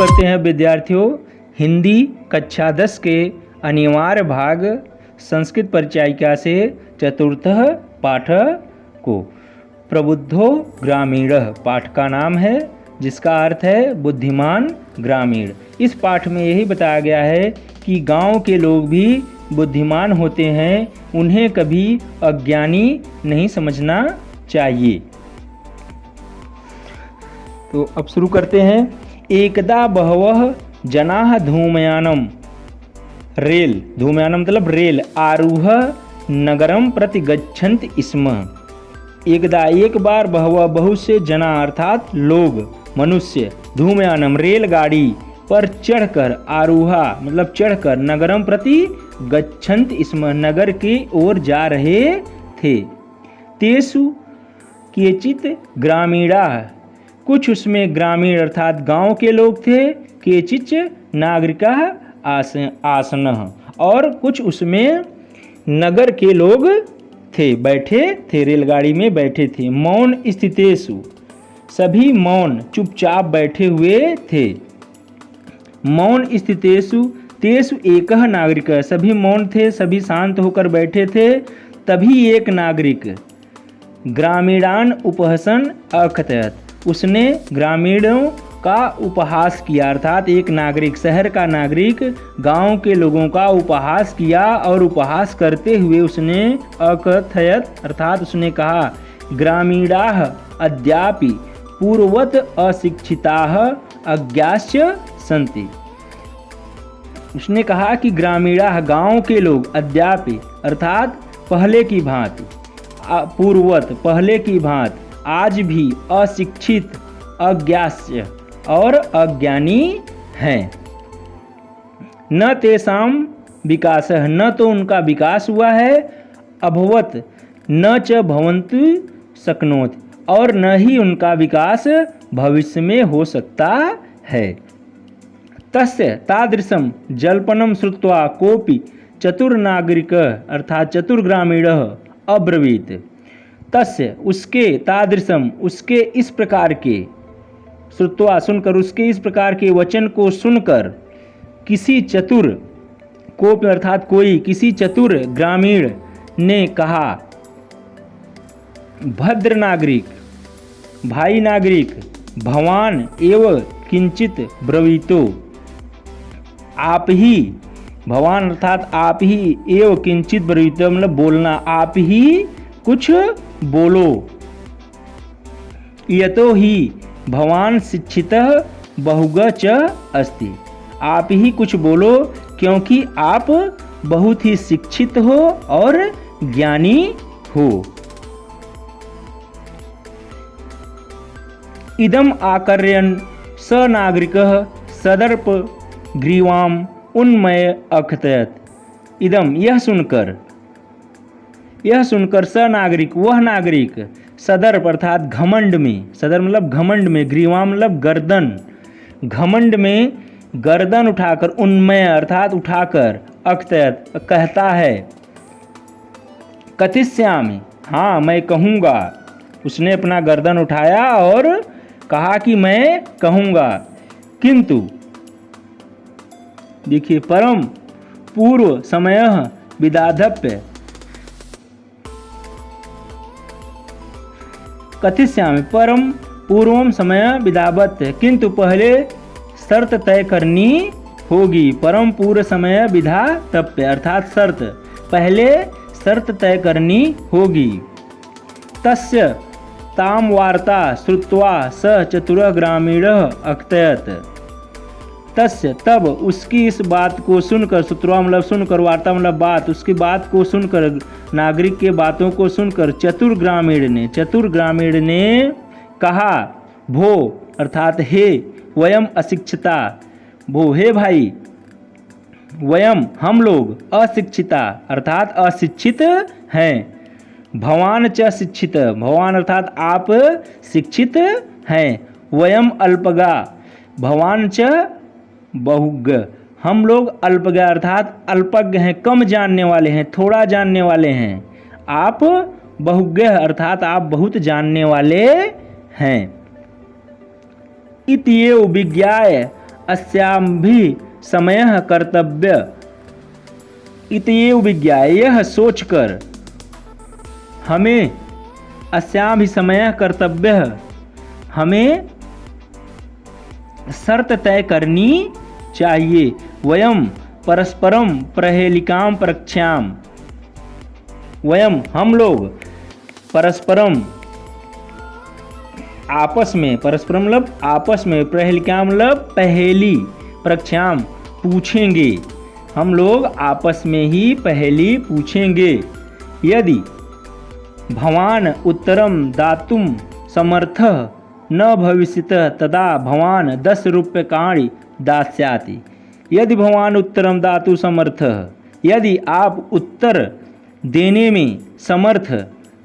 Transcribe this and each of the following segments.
करते हैं विद्यार्थियों हिंदी कक्षा 10 के अनिवार्य भाग संस्कृत परिचायिका से चतुर्थ पाठ को। प्रबुद्धो ग्रामीणः पाठ का नाम है, जिसका अर्थ है बुद्धिमान ग्रामीण। इस पाठ में यही बताया गया है कि गांव के लोग भी बुद्धिमान होते हैं, उन्हें कभी अज्ञानी नहीं समझना चाहिए। तो अब शुरू करते हैं। एकदा बहवः जनाः धूमयानं रेल, धूमयानं मतलब रेल, आरूह नगरम प्रति गच्छन्ति स्म। एकदा एक बार बहवः बहुत से जना अर्थात लोग मनुष्य, धूमयानम रेलगाड़ी पर चढ़कर, आरूहा मतलब चढ़कर, नगरम प्रति गच्छन्ति स्म नगर की ओर जा रहे थे। तेषु केचित् ग्रामीणाः कुछ उसमें ग्रामीण अर्थात गांव के लोग थे, केचिच नागरिकाः आसनः और कुछ उसमें नगर के लोग थे, बैठे थे, रेलगाड़ी में बैठे थे। मौन स्थितेषु सभी मौन चुपचाप बैठे हुए थे। मौन स्थितेषु तेषु एकः नागरिकः सभी मौन थे, सभी शांत होकर बैठे थे। तभी एक नागरिक ग्रामीणान उपहसन अकथयत उसने ग्रामीणों का उपहास किया, अर्थात एक नागरिक, शहर का नागरिक गांव के लोगों का उपहास किया और उपहास करते हुए उसने अकथयत अर्थात उसने कहा, ग्रामीणाः अद्यापि पूर्ववत् अशिक्षिताः अज्ञास्य सन्ति। उसने कहा कि ग्रामीणाः गांव के लोग अद्यापि अर्थात पहले की भांति, पूर्ववत् पहले की भांति, आज भी अशिक्षित, अज्ञास्य और अज्ञानी हैं। न तेषां विकासः न तो उनका विकास हुआ है, अभवत् न च भवन्तु शक्नोति और न ही उनका विकास भविष्य में हो सकता है। तस्य तादृशम जल्पनम श्रुत्वा कोपि चतुर्नागरिकः अर्थात चतुर्ग्रामीणः अब्रवीत। तस्य उसके, तादृशम उसके इस प्रकार के, श्रुत्वा सुनकर, उसके इस प्रकार के वचन को सुनकर, किसी चतुर को अर्थात कोई, किसी चतुर ग्रामीण ने कहा, भद्र नागरिक, भाई नागरिक, भवान एव किंचित ब्रवीतो आप ही, भवान अर्थात आप ही, एव किंचित ब्रवीतो मतलब बोलना, आप ही कुछ बोलो। यतो ही भवान शिक्षितः बहुगा च अस्ति आप ही कुछ बोलो क्योंकि आप बहुत ही शिक्षित हो और ज्ञानी हो। इदम आकर्यन स नागरिकः सदर्प ग्रीवाम उन्मय अकथयत। इदम यह सुनकर स नागरिक वह नागरिक, सदर्प अर्थात घमंड में, सदर मतलब घमंड में, ग्रीवा मतलब गर्दन, घमंड में गर्दन उठाकर, उन्मय अर्थात उठाकर, अकथयत कहता है, कथिष्यामि हाँ मैं कहूँगा। उसने अपना गर्दन उठाया और कहा कि मैं कहूँगा। किंतु देखिए, परम पूर्व समयः विदाधप्य कथिष्यामि परम पूर्वम समय विदावत, किंतु पहले शर्त तय करनी होगी। परम पूर्व समय विधा तप्य अर्थात शर्त, पहले शर्त तय करनी होगी। तस्य ताम वार्ता श्रुत्वा स चतुरः ग्रामीणः अकथयत। तस्य तब उसकी इस बात को सुनकर, श्रुत्वा मतलब सुनकर, वार्ता मतलब बात, उसकी बात को सुनकर, नागरिक के बातों को सुनकर, चतुर ग्रामीण ने कहा, भो अर्थात हे, वयम अशिक्षिता, भो हे भाई, वयम हम लोग, अशिक्षिता अर्थात अशिक्षित हैं, भवान च शिक्षित, भवान अर्थात आप शिक्षित हैं, वयम अल्पगा, भवान च बहुज्ञ, हम लोग अल्पज्ञ अर्थात अल्पज्ञ हैं, कम जानने वाले हैं, थोड़ा जानने वाले हैं। आप बहुज्ञ अर्थात आप बहुत जानने वाले हैं। इत्येव विज्ञाय अस्याम भी समय कर्तव्य इतएव विज्ञाय, यह सोचकर हमें अस्याम भी समय कर्तव्य, हमें शर्त तय करनी चाहिए। वयम परस्परम प्रहेलिकाम प्रक्ष्याम, वयम हम लोग परस्परम आपस में, परस्परम मतलब आपस में, प्रहेलिकाम मतलब पहेली, प्रक्ष्याम पूछेंगे, हम लोग आपस में ही पहेली पूछेंगे। यदि भवान उत्तरम दातुम समर्थः न भविष्यतः तदा भवान 10 रूप्यकाणि दास्याति। यदि भवान उत्तरम दातु समर्थः, यदि आप उत्तर देने में समर्थ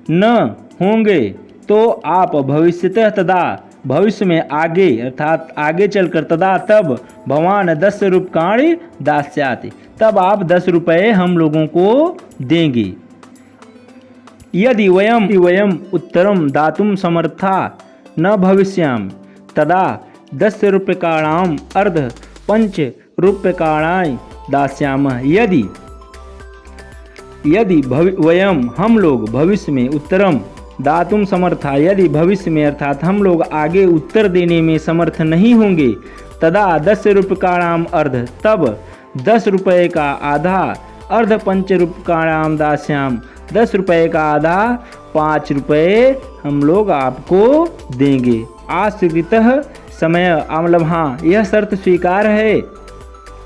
न होंगे तो आप भविष्यतः तदा भविष्य में आगे अर्थात आगे चलकर तदा तब भवान 10 रूप्यकाणि दास्याति, तब आप 10 रुपये हम लोगों को देंगे। यदि वयम उत्तरम दातुम समर्था न भविष्याम तदा 10 रूप्यकाणाम अर्ध 5 रूप्यकाणाय दास्यामः। यदि वयम हम लोग भविष्य में उत्तरम दातुम समर्था, यदि भविष्य में अर्थात हम लोग आगे उत्तर देने में समर्थ नहीं होंगे, तदा 10 रूप्यकाणाम अर्ध, तब 10 रुपये का आधा, अर्ध 5 रूप्यकाणाम दास्याम, 10 रुपये का आधा 5 रुपये हम लोग आपको देंगे। आश्रितः समय मतलब हाँ यह शर्त स्वीकार है,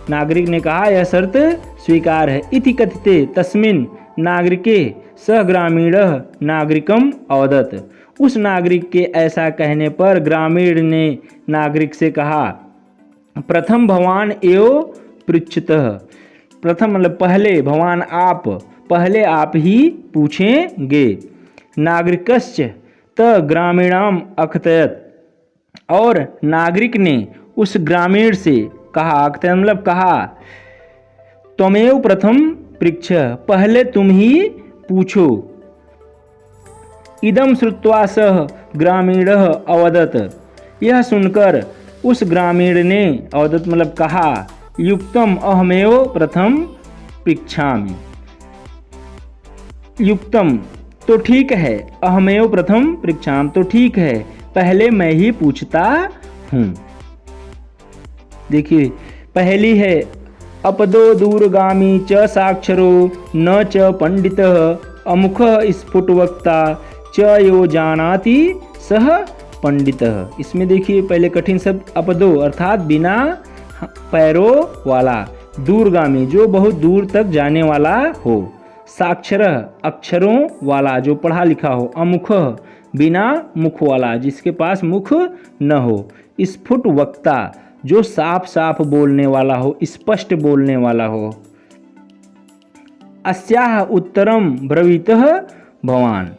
नागरिक ने कहा यह शर्त स्वीकार है। इति कथिते तस्मिन् नागरिके सह ग्रामीण नागरिकम अवदत्, उस नागरिक के ऐसा कहने पर ग्रामीण ने नागरिक से कहा, प्रथम भवान एव पृच्छतः, प्रथम मतलब पहले, भवान आप, पहले आप ही पूछेंगे। नागरिकश्च त ग्रामीणाम अकथयत्, और नागरिक ने उस ग्रामीण से कहा, अकथयत् मतलब कहा, त्वमेव प्रथम पृच्छ, पहले तुम ही पूछो। इदम श्रुत्वा सह ग्रामीणः अवदत्, यह सुनकर उस ग्रामीण ने अवदत् मतलब कहा, युक्तम अहमेव प्रथम पृच्छामि, युक्तम तो ठीक है, अहमेव प्रथम पृच्छाम तो ठीक है, पहले मैं ही पूछता हूँ। देखिए पहली है, अपदो दूरगामी च साक्षरो न च पंडितः अमुखः स्फुटवक्ता च यो जानाति सह पंडितः। इसमें देखिए पहले कठिन शब्द अपदो अर्थात बिना पैरों वाला, दूरगामी जो बहुत दूर तक जाने वाला हो, साक्षर अक्षरों वाला जो पढ़ा लिखा हो, अमुख बिना मुख वाला जिसके पास मुख न हो, स्फुट वक्ता जो साफ साफ बोलने वाला हो, स्पष्ट बोलने वाला हो। अस्याह उत्तरम ब्रवीतः भवान।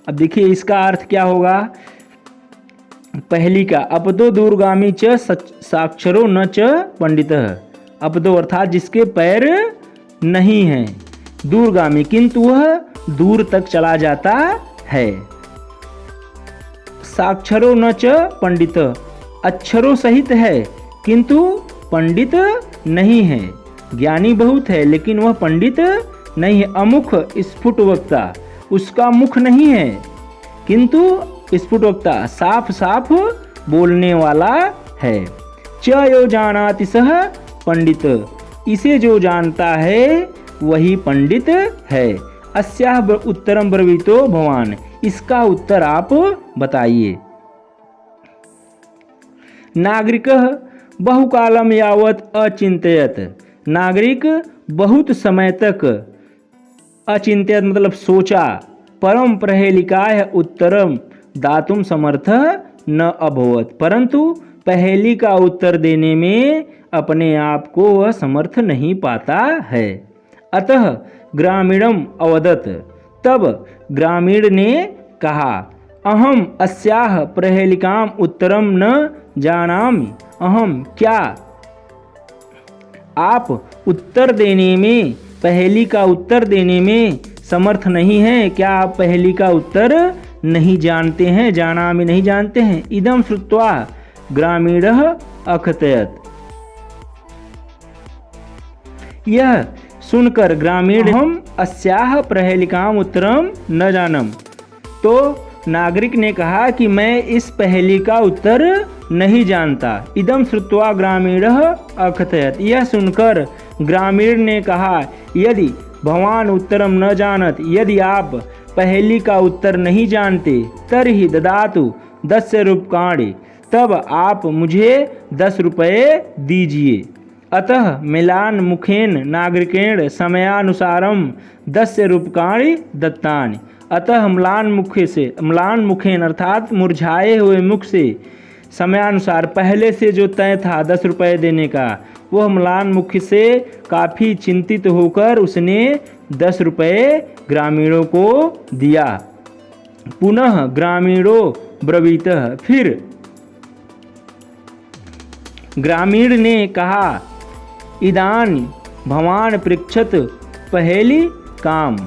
अब देखिए इसका अर्थ क्या होगा, पहली का अपदो दूरगामी च साक्षरो न च पंडितः, अपदो अर्थात जिसके पैर नहीं हैं, दूरगामी किंतु वह दूर तक चला जाता है, साक्षरो न च पंडित अक्षरों सहित है किंतु पंडित नहीं है, ज्ञानी बहुत है लेकिन वह पंडित नहीं है। अमुख स्फुट वक्ता उसका मुख नहीं है किंतु स्फुट वक्ता साफ साफ बोलने वाला है। च यो जानाति सह पंडित, इसे जो जानता है वही पंडित है। अस्याह उत्तरम ब्रवीतो भवान, इसका उत्तर आप बताइए। नागरिकः बहुकालम यावत् अचिंतयत, नागरिक बहुत समय तक अचिंतयत मतलब सोचा, परम प्रहेलिकाय उत्तरम दातुम समर्थ न अभवत, परंतु पहेली का उत्तर देने में अपने आप को वह समर्थ नहीं पाता है। अतः ग्रामीणम अवदत, तब ग्रामीण ने कहा, अहम अस्याह प्रहेलिकाम उत्तरम न जानामि, अहम क्या आप उत्तर देने में, पहेली का उत्तर देने में समर्थ नहीं है, क्या आप पहेली का उत्तर नहीं जानते हैं, जानामि नहीं जानते हैं। इदम श्रुत्वा ग्रामीणः अकथयत्, यह सुनकर ग्रामीण हम अस्याह प्रहेलिकाम उत्तरम न जानम, तो नागरिक ने कहा कि मैं इस पहेली का उत्तर नहीं जानता। इदम श्रुत्वा ग्रामीणः अकथयत्, यह सुनकर ग्रामीण ने कहा यदि भवान उत्तरम न जानत, यदि आप पहेली का उत्तर नहीं जानते, तर्हि ददातु 10 रूप्यकाणि, तब आप मुझे 10 रुपये दीजिए। अतः मिलान मुखेन नागरिकेण समयानुसारम 10 रूप्यकाणि दत्तानि, अतः म्लान मुखेन अर्थात मुरझाए हुए मुख से, समयानुसार पहले से जो तय था 10 रुपये देने का, वह म्लान मुख से काफ़ी चिंतित होकर उसने 10 रुपये ग्रामीणों को दिया। पुनः ग्रामीणों ब्रवीतः, फिर ग्रामीण ने कहा इदानी भवान पृच्छत पहेली काम,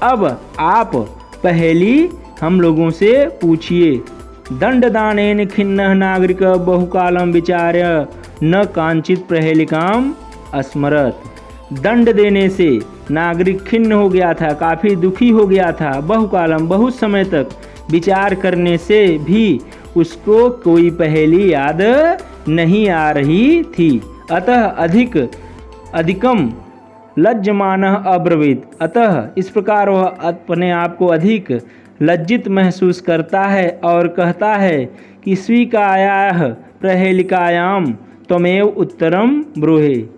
अब आप पहेली हम लोगों से पूछिए। दंडदानेन खिन्नः नागरिक बहुकालम विचार्य न कांचित पहेलिकाम अस्मरत, दंड देने से नागरिक खिन्न हो गया था, काफ़ी दुखी हो गया था। बहुकालम बहुत समय तक विचार करने से भी उसको कोई पहेली याद नहीं आ रही थी। अतः अधिकम लज्जमानः अब्रवीत, अतः इस प्रकार वह अपने आप को अधिक लज्जित महसूस करता है और कहता है कि स्वीकायाः प्रहेलिकायाम त्वमेव उत्तरम ब्रूहि,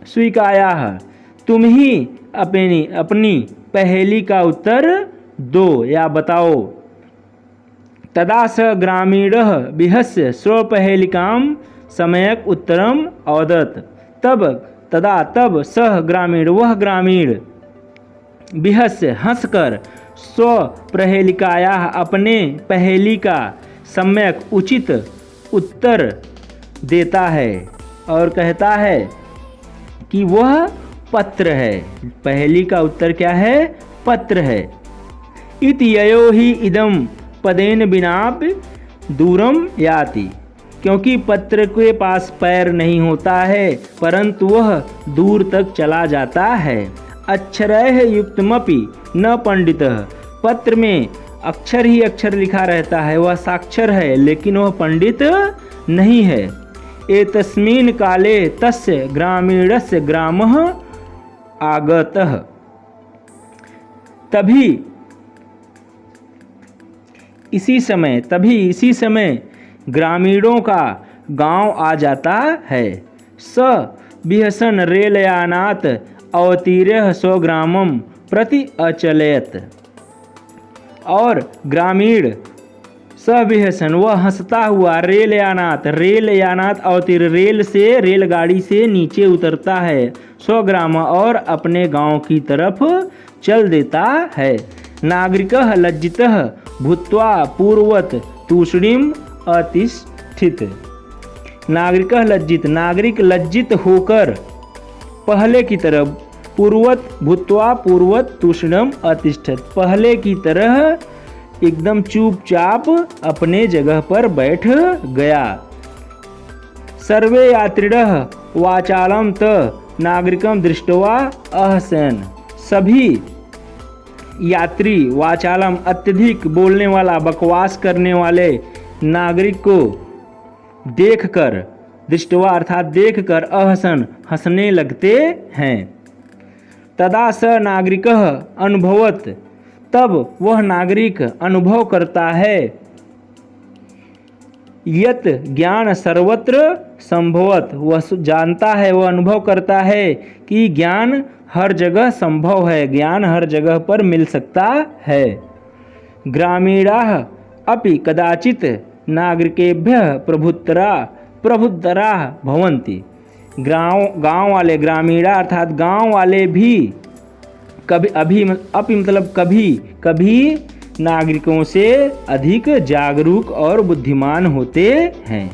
स्वीकायाः तुम ही अपनी पहेली का उत्तर दो या बताओ। तदा स ग्रामीणः विहस्य स्वपहेलिकाम सम्यक् उत्तरम अवदत्, तब सह ग्रामीण, वह ग्रामीण विहस्य हंसकर स्व प्रहेलिकाया अपने पहेली का सम्यक उचित उत्तर देता है और कहता है कि वह पत्र है। पहेली का उत्तर क्या है? पत्र है। इति ययो ही इदम पदेन बिनापि दूरम याति, क्योंकि पत्र के पास पैर नहीं होता है परंतु वह दूर तक चला जाता है। अक्षरैः युक्तमपि न पंडितः, पत्र में अक्षर ही अक्षर लिखा रहता है, वह साक्षर है लेकिन वह पंडित नहीं है। एतस्मिन् काले तस्य ग्रामीणस्य ग्रामः आगतः, तभी इसी समय ग्रामीणों का गांव आ जाता है। स बिहसन रेलयानात् अवतीर्य स्वग्रामं प्रति अचलयत, और ग्रामीण सबिहसन वह हंसता हुआ रेलयानात् अवतीर्य रेलगाड़ी से नीचे उतरता है, स्वग्राम और अपने गांव की तरफ चल देता है। नागरिकः लज्जितः भूत्वा पूर्ववत् तूष्णीम अतिष्ठित, नागरिक लज्जित होकर पहले की तरह, पूर्ववत् तूष्णीम अतिष्ठित, पहले की तरह एकदम चुपचाप अपने जगह पर बैठ गया। सर्वे यात्रिणः वाचालं त नागरिकं दृष्ट्वा अहसन्, सभी यात्री वाचालम अत्यधिक बोलने वाला, बकवास करने वाले नागरिक को देखकर, दृष्टवा अर्थात देखकर, अहसन हंसने लगते हैं। तदा स नागरिकः अनुभवत, तब वह नागरिक अनुभव करता है, यत ज्ञान सर्वत्र संभवत, वह जानता है, वह अनुभव करता है कि ज्ञान हर जगह संभव है, ज्ञान हर जगह पर मिल सकता है। ग्रामीणाः अपि कदाचित नागरिकेभ्यः प्रबुद्धराः भवन्ति, गांव वाले, ग्रामीणा अर्थात गांव वाले भी कभी नागरिकों से अधिक जागरूक और बुद्धिमान होते हैं।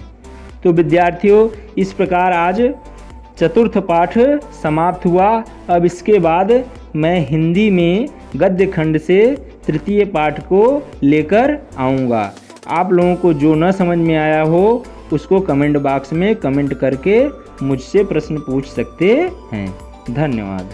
तो विद्यार्थियों, इस प्रकार आज चतुर्थ पाठ समाप्त हुआ। अब इसके बाद मैं हिंदी में गद्य खंड से तृतीय पाठ को लेकर आऊँगा। आप लोगों को जो न समझ में आया हो उसको कमेंट बॉक्स में कमेंट करके मुझसे प्रश्न पूछ सकते हैं। धन्यवाद।